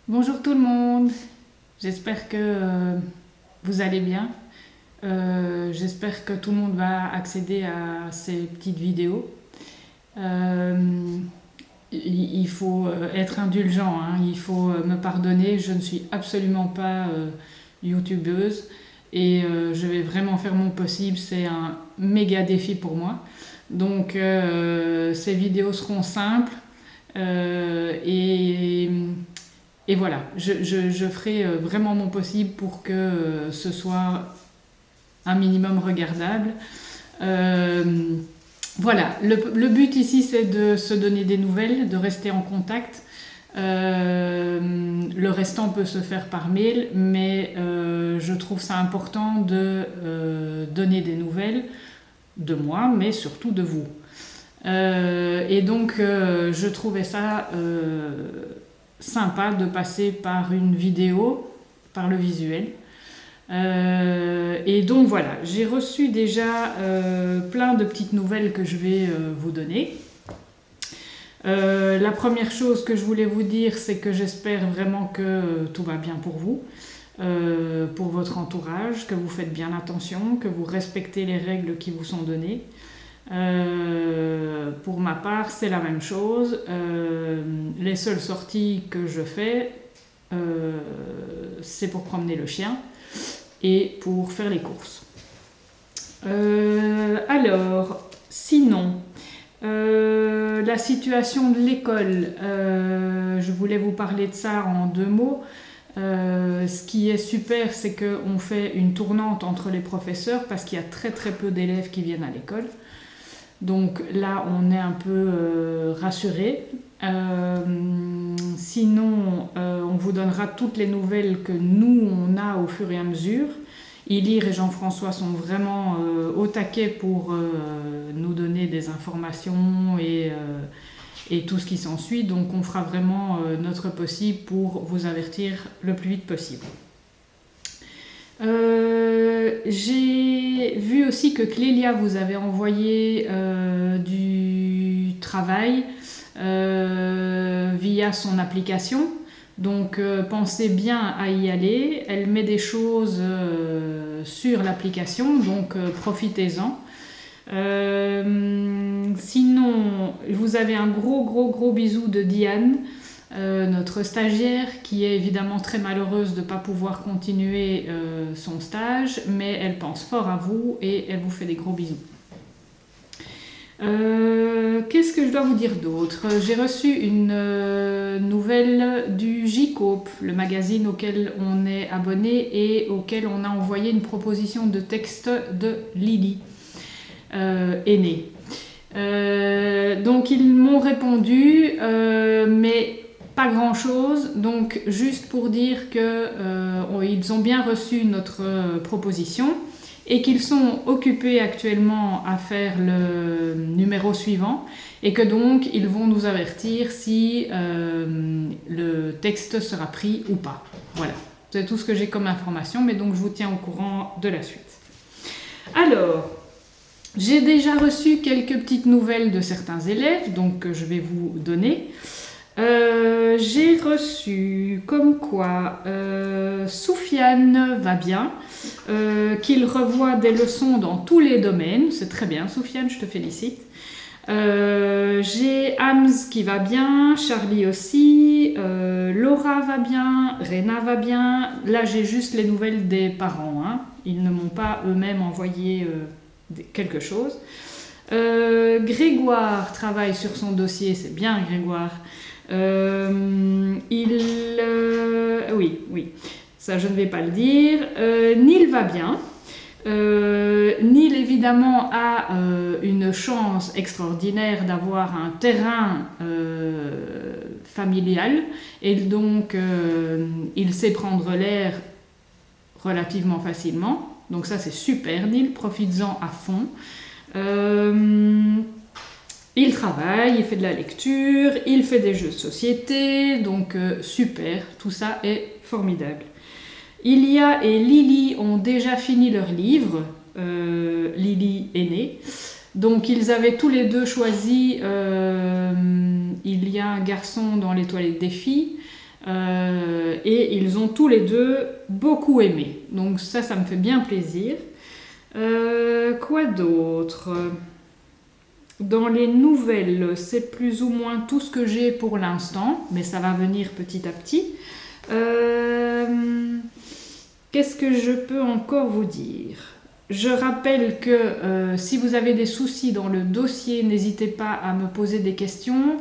Bonjour tout le monde, j'espère que vous allez bien. J'espère que tout le monde va accéder à ces petites vidéos. Euh, il faut être indulgent, hein, il faut me pardonner, je ne suis absolument pas youtubeuse et je vais vraiment faire mon possible, c'est un méga défi pour moi. Donc ces vidéos seront simples euh, et et voilà, je ferai vraiment mon possible pour que ce soit un minimum regardable. Euh, voilà, le but ici c'est de se donner des nouvelles, de rester en contact. Le restant peut se faire par mail, mais je trouve ça important de donner des nouvelles de moi, mais surtout de vous. Et donc, je trouvais ça sympa de passer par une vidéo, par le visuel. Et donc voilà, j'ai reçu déjà plein de petites nouvelles que je vais vous donner. La première chose que je voulais vous dire, c'est que j'espère vraiment que tout va bien pour vous, pour votre entourage, que vous faites bien attention, que vous respectez les règles qui vous sont données. Pour ma part, c'est la même chose. Les seules sorties que je fais, c'est pour promener le chien et pour faire les courses. Alors, sinon, la situation de l'école, je voulais vous parler de ça en 2 mots. Ce qui est super, c'est qu'on fait une tournante entre les professeurs parce qu'il y a très très peu d'élèves qui viennent à l'école. Donc là, on est un peu rassuré. Sinon, on vous donnera toutes les nouvelles que nous, on a au fur et à mesure. Ilir et Jean-François sont vraiment au taquet pour nous donner des informations et tout ce qui s'ensuit. Donc on fera vraiment notre possible pour vous avertir le plus vite possible. J'ai vu aussi que Clélia vous avait envoyé du travail via son application. Donc pensez bien à y aller. Elle met des choses sur l'application, donc profitez-en. Sinon, vous avez un gros bisou de Diane, notre stagiaire, qui est évidemment très malheureuse de ne pas pouvoir continuer son stage, mais elle pense fort à vous et elle vous fait des gros bisous. Qu'est-ce que je dois vous dire d'autre? J'ai reçu une nouvelle du JCOP, le magazine auquel on est abonné et auquel on a envoyé une proposition de texte de Lily, aînée. Donc ils m'ont répondu, mais pas grand chose. Donc juste pour dire qu'ils ont bien reçu notre proposition et qu'ils sont occupés actuellement à faire le numéro suivant et que donc ils vont nous avertir si le texte sera pris ou pas. Voilà, c'est tout ce que j'ai comme information, mais donc je vous tiens au courant de la suite. Alors, j'ai déjà reçu quelques petites nouvelles de certains élèves, donc que je vais vous donner. J'ai reçu comme quoi Soufiane va bien, qu'il revoit des leçons dans tous les domaines. C'est très bien, Soufiane, je te félicite. J'ai Hamz qui va bien, Charlie aussi, Laura va bien, Rena va bien. Là, j'ai juste les nouvelles des parents, hein. Ils ne m'ont pas eux-mêmes envoyé quelque chose. Grégoire travaille sur son dossier, c'est bien Grégoire. Oui, ça je ne vais pas le dire. Neil va bien. Neil évidemment a une chance extraordinaire d'avoir un terrain familial et donc il sait prendre l'air relativement facilement. Donc ça c'est super Neil, profites-en à fond. Il travaille, il fait de la lecture, il fait des jeux de société, donc super, tout ça est formidable. Ilia et Lily ont déjà fini leur livre, Lily est née, donc ils avaient tous les deux choisi Il y a un garçon dans les toilettes des filles, Et ils ont tous les deux beaucoup aimé. Donc ça me fait bien plaisir. Quoi d'autre ? Dans les nouvelles, c'est plus ou moins tout ce que j'ai pour l'instant, mais ça va venir petit à petit. Qu'est-ce que je peux encore vous dire ? Je rappelle que si vous avez des soucis dans le dossier, n'hésitez pas à me poser des questions.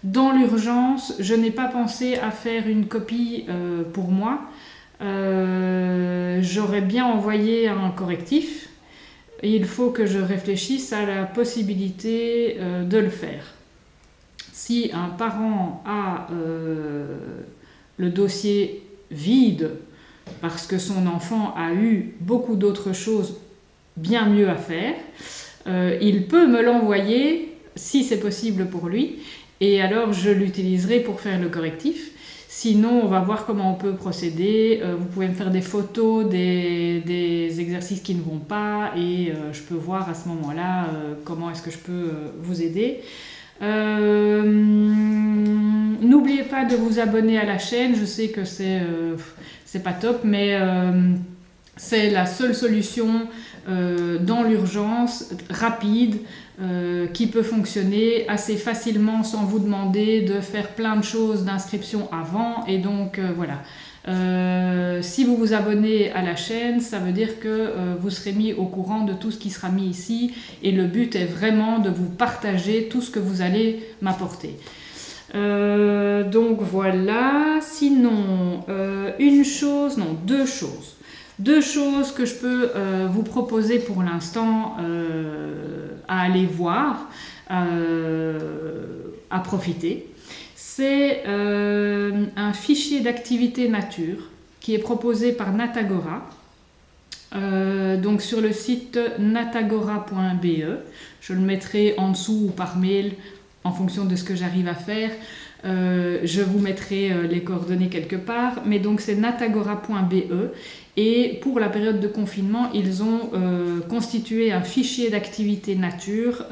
Dans l'urgence, je n'ai pas pensé à faire une copie pour moi. J'aurais bien envoyé un correctif. Il faut que je réfléchisse à la possibilité de le faire. Si un parent a le dossier vide parce que son enfant a eu beaucoup d'autres choses bien mieux à faire, il peut me l'envoyer si c'est possible pour lui, et alors je l'utiliserai pour faire le correctif. Sinon, on va voir comment on peut procéder. Vous pouvez me faire des photos des exercices qui ne vont pas, et je peux voir à ce moment-là comment est-ce que je peux vous aider. N'oubliez pas de vous abonner à la chaîne. Je sais que c'est pas top, mais c'est la seule solution dans l'urgence, rapide, qui peut fonctionner assez facilement sans vous demander de faire plein de choses d'inscription avant. Et donc voilà. Si vous vous abonnez à la chaîne, ça veut dire que vous serez mis au courant de tout ce qui sera mis ici, et le but est vraiment de vous partager tout ce que vous allez m'apporter. Donc voilà. Sinon, deux choses que je peux vous proposer pour l'instant à aller voir, à profiter. C'est un fichier d'activité nature qui est proposé par Natagora. Donc sur le site natagora.be. Je le mettrai en dessous ou par mail en fonction de ce que j'arrive à faire. Je vous mettrai les coordonnées quelque part. Mais donc c'est natagora.be. Et pour la période de confinement, ils ont constitué un fichier d'activité nature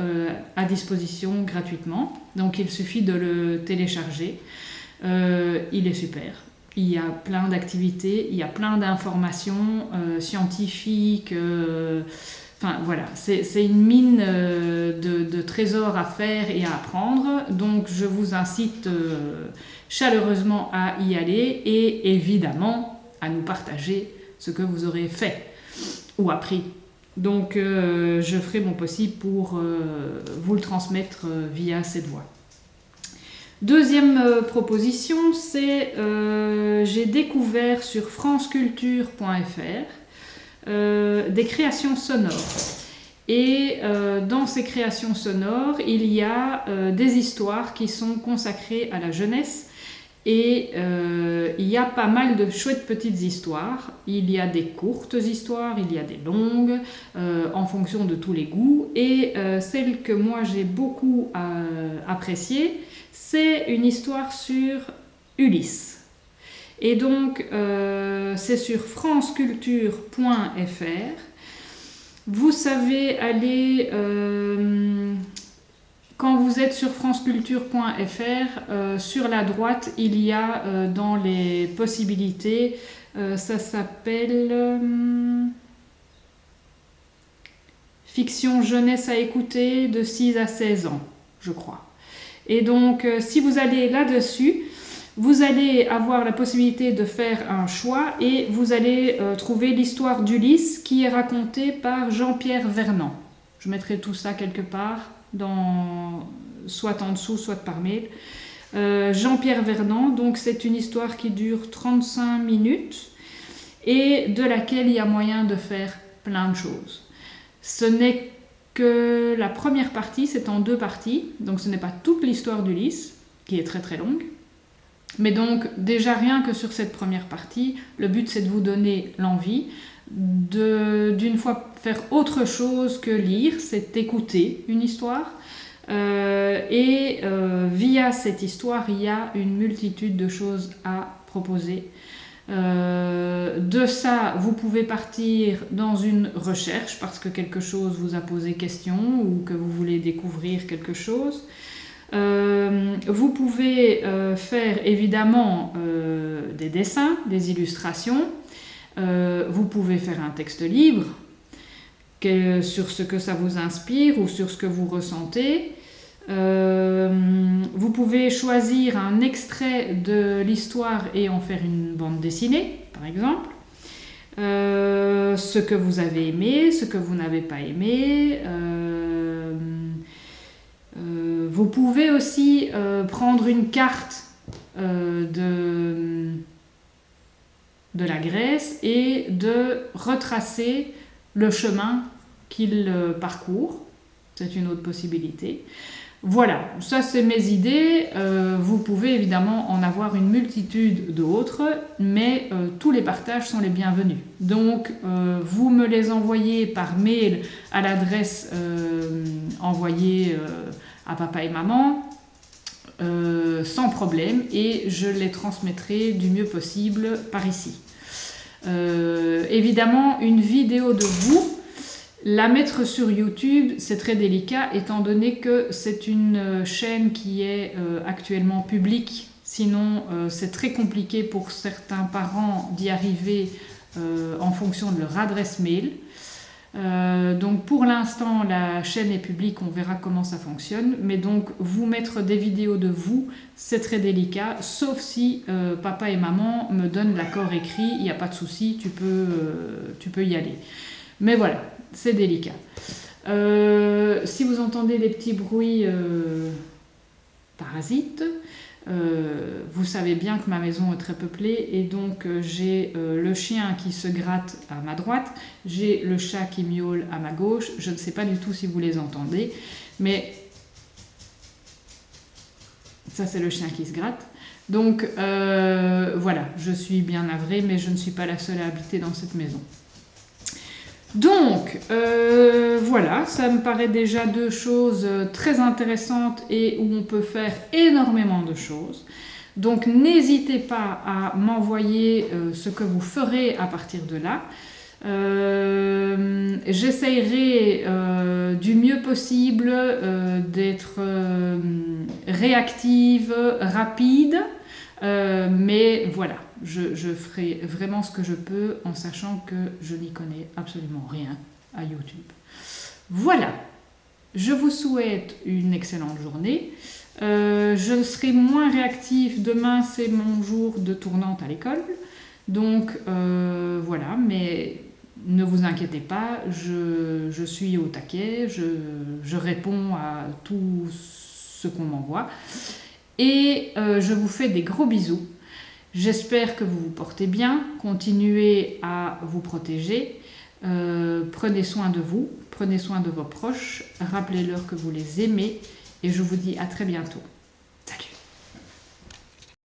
à disposition gratuitement. Donc il suffit de le télécharger. Il est super. Il y a plein d'activités, il y a plein d'informations scientifiques. Enfin voilà, c'est une mine de trésors à faire et à apprendre. Donc je vous incite chaleureusement à y aller, et évidemment à nous partager ce que vous aurez fait ou appris. Donc je ferai mon possible pour vous le transmettre via cette voie. Deuxième proposition, c'est j'ai découvert sur franceculture.fr des créations sonores. Et dans ces créations sonores, il y a des histoires qui sont consacrées à la jeunesse. Et il y a pas mal de chouettes petites histoires. Il y a des courtes histoires, il y a des longues, en fonction de tous les goûts. Et celle que moi j'ai beaucoup appréciée, c'est une histoire sur Ulysse. Et donc c'est sur franceculture.fr. Vous savez aller... Quand vous êtes sur franceculture.fr, sur la droite, il y a dans les possibilités, ça s'appelle Fiction jeunesse à écouter de 6 à 16 ans, je crois. Et donc, si vous allez là-dessus, vous allez avoir la possibilité de faire un choix, et vous allez trouver l'histoire d'Ulysse qui est racontée par Jean-Pierre Vernant. Je mettrai tout ça quelque part, soit en dessous, soit par mail. Jean-Pierre Vernant, donc c'est une histoire qui dure 35 minutes et de laquelle il y a moyen de faire plein de choses. Ce n'est que la première partie, c'est en 2 parties, donc ce n'est pas toute l'histoire d'Ulysse, qui est très très longue. Mais donc déjà rien que sur cette première partie, le but c'est de vous donner l'envie d'une fois faire autre chose que lire, c'est écouter une histoire. Via cette histoire, il y a une multitude de choses à proposer. De ça, vous pouvez partir dans une recherche parce que quelque chose vous a posé question ou que vous voulez découvrir quelque chose. Vous pouvez faire évidemment des dessins, des illustrations. Vous pouvez faire un texte libre sur ce que ça vous inspire ou sur ce que vous ressentez. Vous pouvez choisir un extrait de l'histoire et en faire une bande dessinée, par exemple. Ce que vous avez aimé, ce que vous n'avez pas aimé. Vous pouvez aussi prendre une carte de la Grèce et de retracer le chemin qu'il parcourt. C'est une autre possibilité. Voilà, ça c'est mes idées. Vous pouvez évidemment en avoir une multitude d'autres, mais tous les partages sont les bienvenus. Donc vous me les envoyez par mail à l'adresse envoyée à papa et maman, sans problème, et je les transmettrai du mieux possible par ici. Évidemment, une vidéo de vous, la mettre sur YouTube, c'est très délicat étant donné que c'est une chaîne qui est actuellement publique. Sinon, c'est très compliqué pour certains parents d'y arriver en fonction de leur adresse mail. Donc pour l'instant, la chaîne est publique, on verra comment ça fonctionne. Mais donc, vous mettre des vidéos de vous, c'est très délicat, sauf si papa et maman me donnent l'accord écrit, il n'y a pas de souci, tu peux y aller. Mais voilà, c'est délicat. Si vous entendez des petits bruits parasites, vous savez bien que ma maison est très peuplée et donc j'ai le chien qui se gratte à ma droite, j'ai le chat qui miaule à ma gauche. Je ne sais pas du tout si vous les entendez, mais ça c'est le chien qui se gratte. Donc voilà, je suis bien navrée, mais je ne suis pas la seule à habiter dans cette maison. Donc, voilà, ça me paraît déjà deux choses très intéressantes et où on peut faire énormément de choses. Donc, n'hésitez pas à m'envoyer ce que vous ferez à partir de là. J'essayerai du mieux possible d'être réactive, rapide. Mais voilà, je ferai vraiment ce que je peux en sachant que je n'y connais absolument rien à YouTube. Voilà, je vous souhaite une excellente journée. Je serai moins réactive. Demain, c'est mon jour de tournante à l'école. Donc voilà, mais ne vous inquiétez pas, je suis au taquet, je réponds à tout ce qu'on m'envoie. Et je vous fais des gros bisous. J'espère que vous vous portez bien. Continuez à vous protéger. Prenez soin de vous. Prenez soin de vos proches. Rappelez-leur que vous les aimez. Et je vous dis à très bientôt.